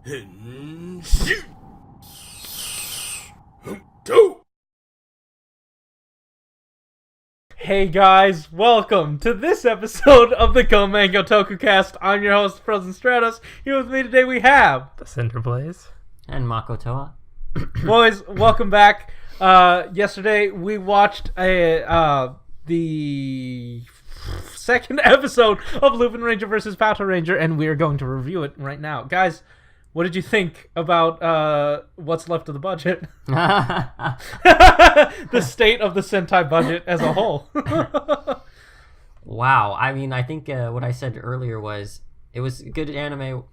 Hey guys, welcome to this episode of the Go Mango Tokucast. I'm your host, Frozen Stratos. Here with me today we have the Cinder Blaze and Makotoa. Boys, welcome back. Yesterday we watched the second episode of Lupinranger vs. Patranger, and we are going to review it right now. Guys, what did you think about what's left of the budget? The state of the Sentai budget as a whole. Wow. I mean, I think what I said earlier was it was good anime.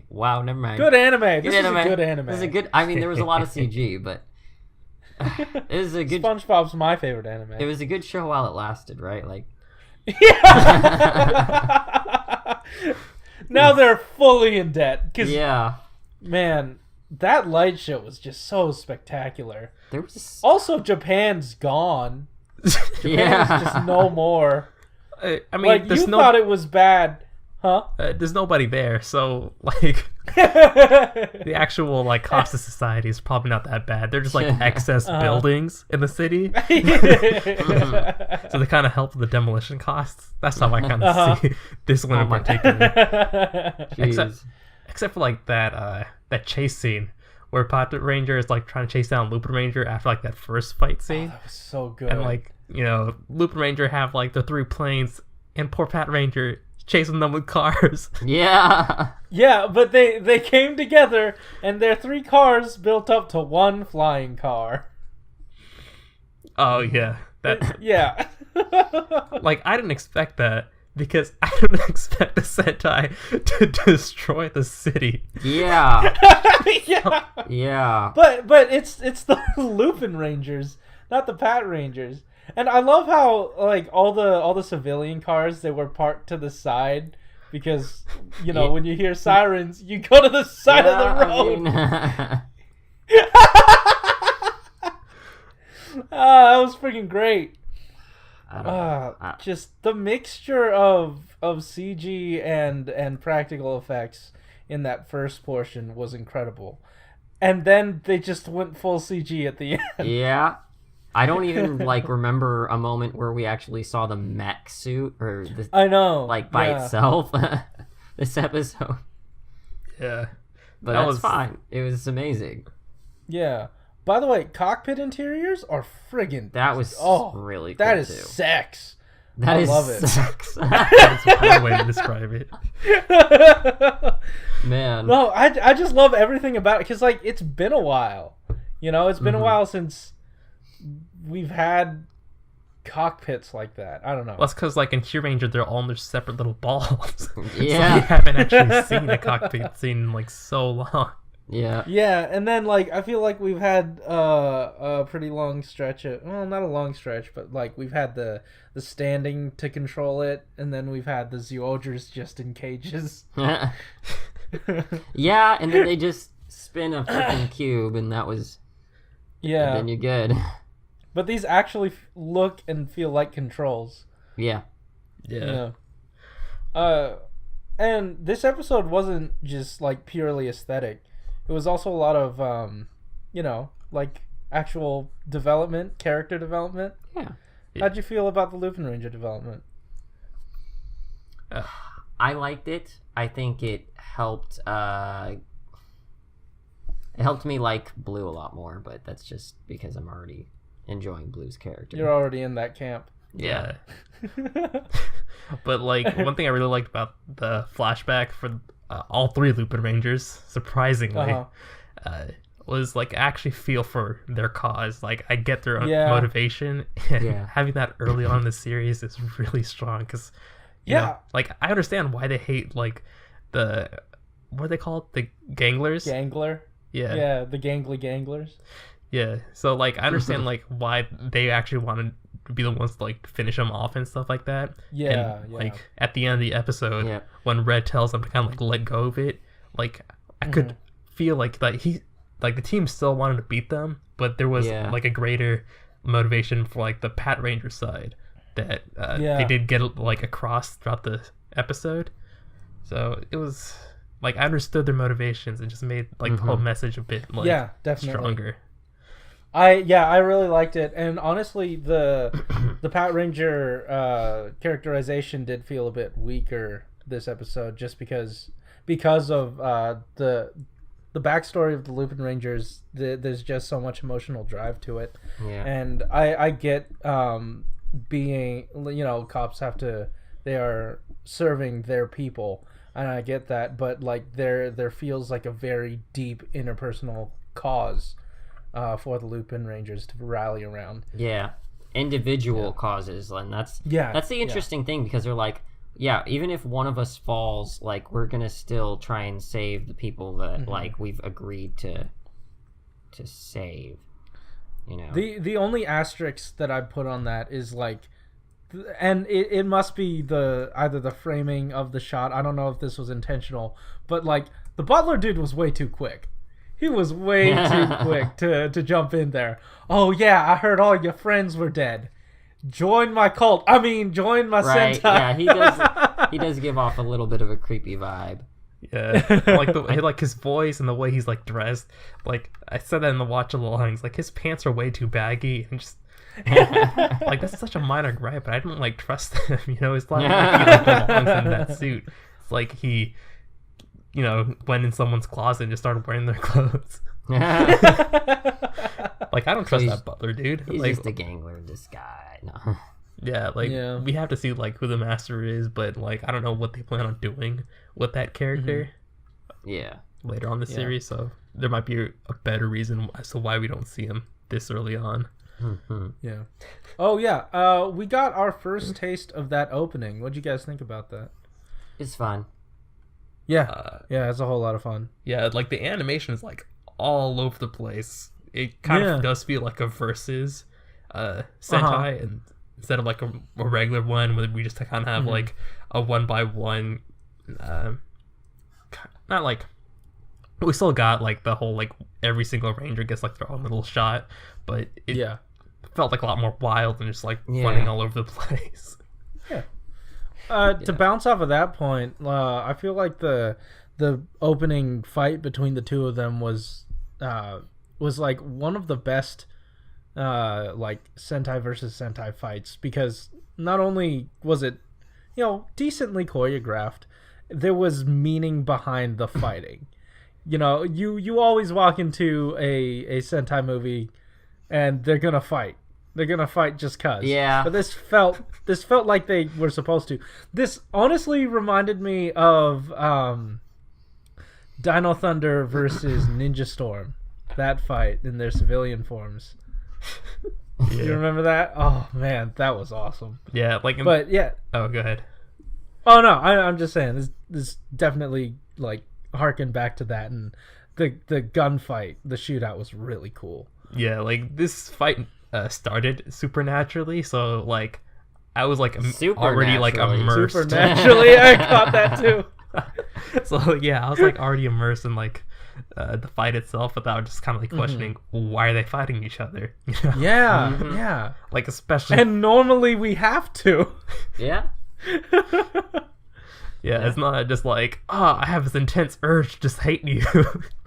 Wow, never mind. Good anime. This is a good anime. This is a good. I mean, there was a lot of CG, but it was a good. SpongeBob's my favorite anime. It was a good show while it lasted, right? Like. Yeah. Now they're fully in debt. Yeah. Man, that light show was just so spectacular. There was also, Japan's gone. Japan's just no more. I mean, like, you thought it was bad, huh? There's nobody there, so like the actual like cost of society is probably not that bad. They're just like excess buildings in the city, so they kind of help with the demolition costs. That's how I kind of see this one in particular. Except for like that chase scene where Patranger is like trying to chase down Lupinranger after like that first fight scene. Oh, that was so good. And like, you know, Lupinranger have like the 3 planes, and poor Patranger chasing them with cars. Yeah. Yeah, but they came together, and their 3 cars built up to 1 flying car. Oh yeah, that. Yeah. Like, I didn't expect that, because I didn't expect the Sentai to destroy the city. Yeah. Yeah. Yeah. But it's the Lupin Rangers, not the Pat Rangers. And I love how like all the civilian cars, they were parked to the side because, you know, when you hear sirens, you go to the side of the road. That was freaking great. Just the mixture of CG and practical effects in that first portion was incredible. And then they just went full CG at the end. Yeah. I don't even like remember a moment where we actually saw the mech suit or the, I know, like by itself. This episode. Yeah. But that's fine. It was amazing. Yeah. By the way, cockpit interiors are friggin'. That was really cool. That is too. sex. I love it. Sex. That's one way to describe it. Man. No, I just love everything about it because like it's been a while. You know, it's been a while since we've had cockpits like that. I don't know. Well, that's because like in Ranger, they're all in their separate little balls. Yeah. So we haven't actually seen a cockpit scene in like so long. Yeah. Yeah, and then like I feel like we've had a pretty long stretch of, well, not a long stretch, but like we've had the standing to control it, and then we've had the Zyogers just in cages. Yeah, and then they just spin a freaking cube, and that was and then you're good. But these actually look and feel like controls. Yeah. Yeah. And this episode wasn't just like purely aesthetic. It was also a lot of, you know, like actual development, character development. Yeah. How'd you feel about the Lupinranger development? I liked it. I think it helped. It helped me like Blue a lot more, but that's just because I'm already enjoying Blue's character. You're already in that camp. Yeah. But like one thing I really liked about the flashback for all 3 Lupinrangers, surprisingly, was like actually feel for their cause. Like I get their motivation, and having that early on in the series is really strong because, you know, like I understand why they hate like the what are they called, the ganglers? Gangler. Yeah, the gangly ganglers. Yeah, so like I understand like why they actually wanted to be the ones to like finish them off and stuff like that. And, like at the end of the episode, when Red tells them to kind of like let go of it, like I could feel like the team still wanted to beat them, but there was like a greater motivation for like the Patranger side that they did get like across throughout the episode. So it was like I understood their motivations and just made like the whole message a bit like definitely stronger. I really liked it, and honestly, the Patranger characterization did feel a bit weaker this episode, just because of the backstory of the Lupinrangers. There's just so much emotional drive to it, and I get being, you know, cops they are serving their people, and I get that, but like there feels like a very deep interpersonal cause for the Lupinrangers to rally around. Yeah, individual causes, and that's the interesting thing, because they're like, even if one of us falls, like we're gonna still try and save the people that like we've agreed to save. You know, the only asterisk that I put on that is like, and it must be either the framing of the shot. I don't know if this was intentional, but like the butler dude was way too quick. He was way too quick to jump in there. Oh yeah, I heard all your friends were dead. Join my cult. I mean, join my Sentai. Yeah, he does give off a little bit of a creepy vibe. Yeah, like his voice and the way he's like dressed. Like I said that in the watch alongs, like his pants are way too baggy and just like that's such a minor gripe, but I didn't like trust him. You know, it's like he like belongs in that suit. It's like he, you know, went in someone's closet and just started wearing their clothes. Like I don't trust that butler dude. He's like, just a gangler disguise. No. Yeah, like we have to see like who the master is, but like I don't know what they plan on doing with that character. Yeah, later on the series, so there might be a better reason as to why we don't see him this early on. Yeah. Oh yeah. We got our first taste of that opening. What'd you guys think about that? It's fun. Yeah. It's a whole lot of fun. Yeah, like the animation is like all over the place. It kind of does feel like a versus Sentai, and instead of like a regular one where we just kind of have like a 1x1, not like, we still got like the whole like every single ranger gets like their own little shot, but it felt like a lot more wild and just like running all over the place. To bounce off of that point, I feel like the opening fight between the two of them was like one of the best like Sentai versus Sentai fights, because not only was it, you know, decently choreographed, there was meaning behind the fighting. You know, you always walk into a Sentai movie and they're gonna fight. They're gonna fight just cause. Yeah. But this felt like they were supposed to. This honestly reminded me of Dino Thunder versus Ninja Storm. That fight in their civilian forms. You remember that? Oh man, that was awesome. Yeah, like. But yeah. Oh, go ahead. Oh no, I'm just saying this definitely like harkened back to that, and the gunfight, the shootout was really cool. Yeah, like this fight started supernaturally, so like I was like already like immersed. Supernaturally, I caught that too. So yeah, I was like already immersed in like the fight itself, without just kind of like questioning why are they fighting each other. You know? Yeah. Like especially, and normally we have to. Yeah. Yeah, it's not just like, I have this intense urge to just hate you.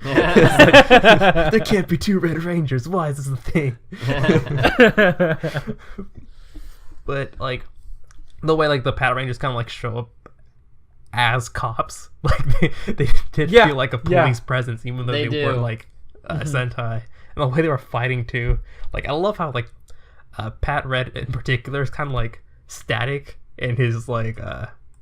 It's like, there can't be two Red Rangers. Why is this a thing? But like the way like the Patrangers kind of like show up as cops, like they did feel like a police presence, even though they were like Sentai, and the way they were fighting too. Like I love how like Pat Red in particular is kind of like static in his like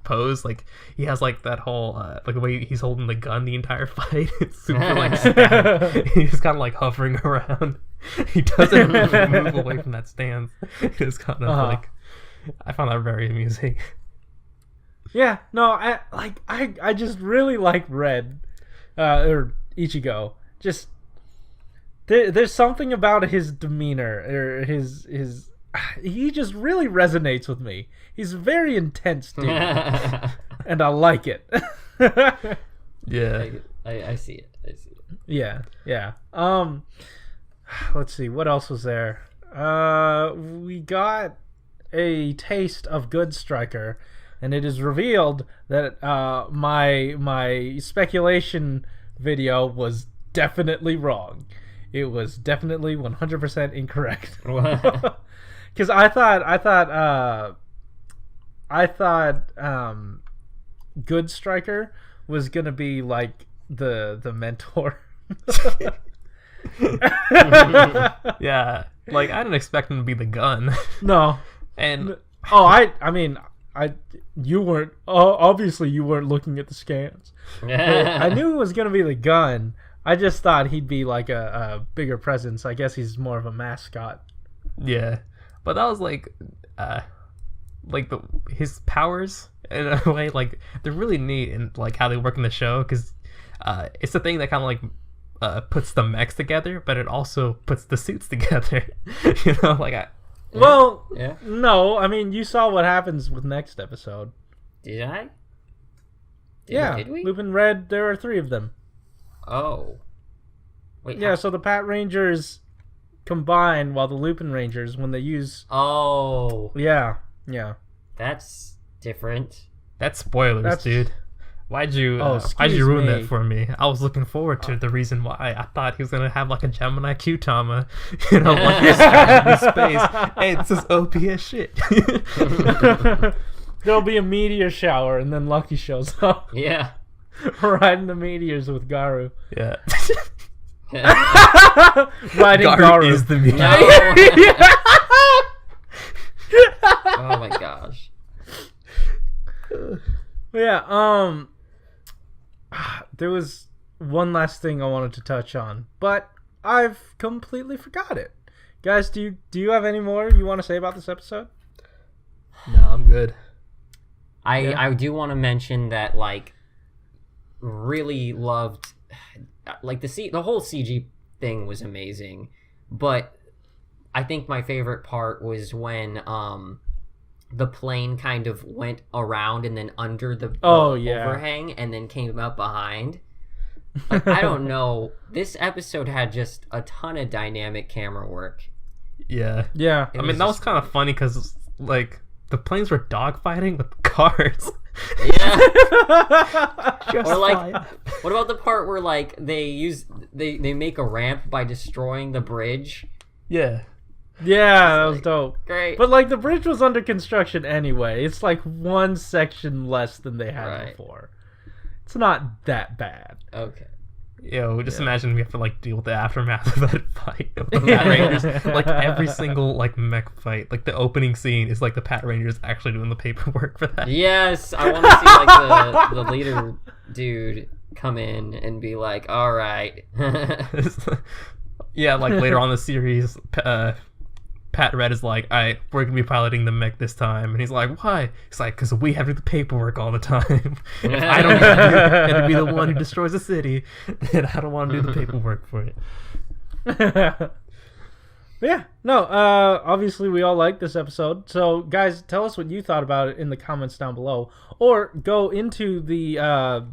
pose. Like he has like that whole like the way he's holding the gun the entire fight. It's super like static. He's kind of like hovering around. He doesn't move away from that stance. It's kind of like, I found that very amusing. Yeah, no, I just really like Red or Ichigo. Just there's something about his demeanor or his he just really resonates with me. He's a very intense dude, and I like it. Yeah, I see it. Yeah. Let's see, what else was there? We got a taste of Good Striker. and it is revealed that my speculation video was definitely wrong. It was definitely 100% incorrect. Because I thought Good Striker was gonna be like the mentor. Yeah, like I didn't expect him to be the gun. No, and I mean, you weren't. Obviously, you weren't looking at the scans. I knew it was gonna be the gun. I just thought he'd be like a bigger presence. I guess he's more of a mascot. Yeah, but that was like his powers in a way, like they're really neat and like how they work in the show, because it's the thing that kind of like puts the mechs together, but it also puts the suits together. You know, like no, I mean, you saw what happens with next episode. Did I? Did we? Lupin Red, there are 3 of them. Oh. Wait. Yeah, so the Pat Rangers combine while the Lupin Rangers, when they use... Oh. Yeah. That's different. That's spoilers, dude. Why'd you ruin that for me? I was looking forward to the reason why. I thought he was gonna have like a Gemini Q-Tama, you know, like his space. Hey, this is OP as shit. There'll be a meteor shower, and then Lucky shows up. Yeah. Riding the meteors with Garu. Yeah. Riding Garu is the meteor. No. Oh my gosh. Yeah, there was one last thing I wanted to touch on, but I've completely forgot it. Guys, do you have any more you want to say about this episode? No, I'm good. I do want to mention that, like, really loved, like, the whole CG thing was amazing, but I think my favorite part was when the plane kind of went around and then under the overhang and then came up behind. Like, I don't know. This episode had just a ton of dynamic camera work. Yeah. Yeah. I mean, that was kind of funny because, like, the planes were dogfighting with cars. Yeah. Or, like, what about the part where, like, they make a ramp by destroying the bridge? Yeah. Yeah, that was dope. Great. But, like, the bridge was under construction anyway. It's, like, one section less than they had before. It's not that bad. Okay. Yo, just imagine we have to, like, deal with the aftermath of that fight. Of the Pat Rangers. Like, every single, like, mech fight. Like, the opening scene is, like, the Pat Rangers actually doing the paperwork for that. Yes! I want to see, like, the leader dude come in and be like, alright. Yeah, like, later on in the series, Pat Red is like, alright, we're gonna be piloting the mech this time. And he's like, why? He's like, because we have to do the paperwork all the time. If I don't have to be the one who destroys the city, then I don't want to do the paperwork for it. Yeah, no, obviously we all like this episode. So, guys, tell us what you thought about it in the comments down below. Or go into the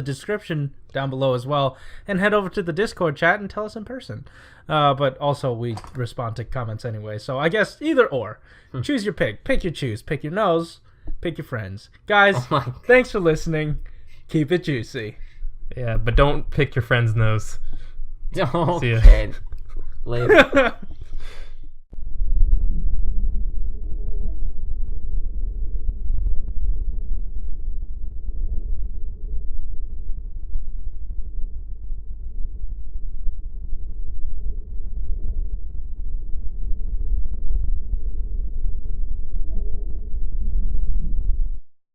description down below as well, and head over to the Discord chat and tell us in person. But also we respond to comments anyway, so I guess either or. Choose your pick. Pick your choose. Pick your nose. Pick your friends. Guys, thanks for listening. Keep it juicy. Yeah, but don't pick your friend's nose. Don't. See ya. Later.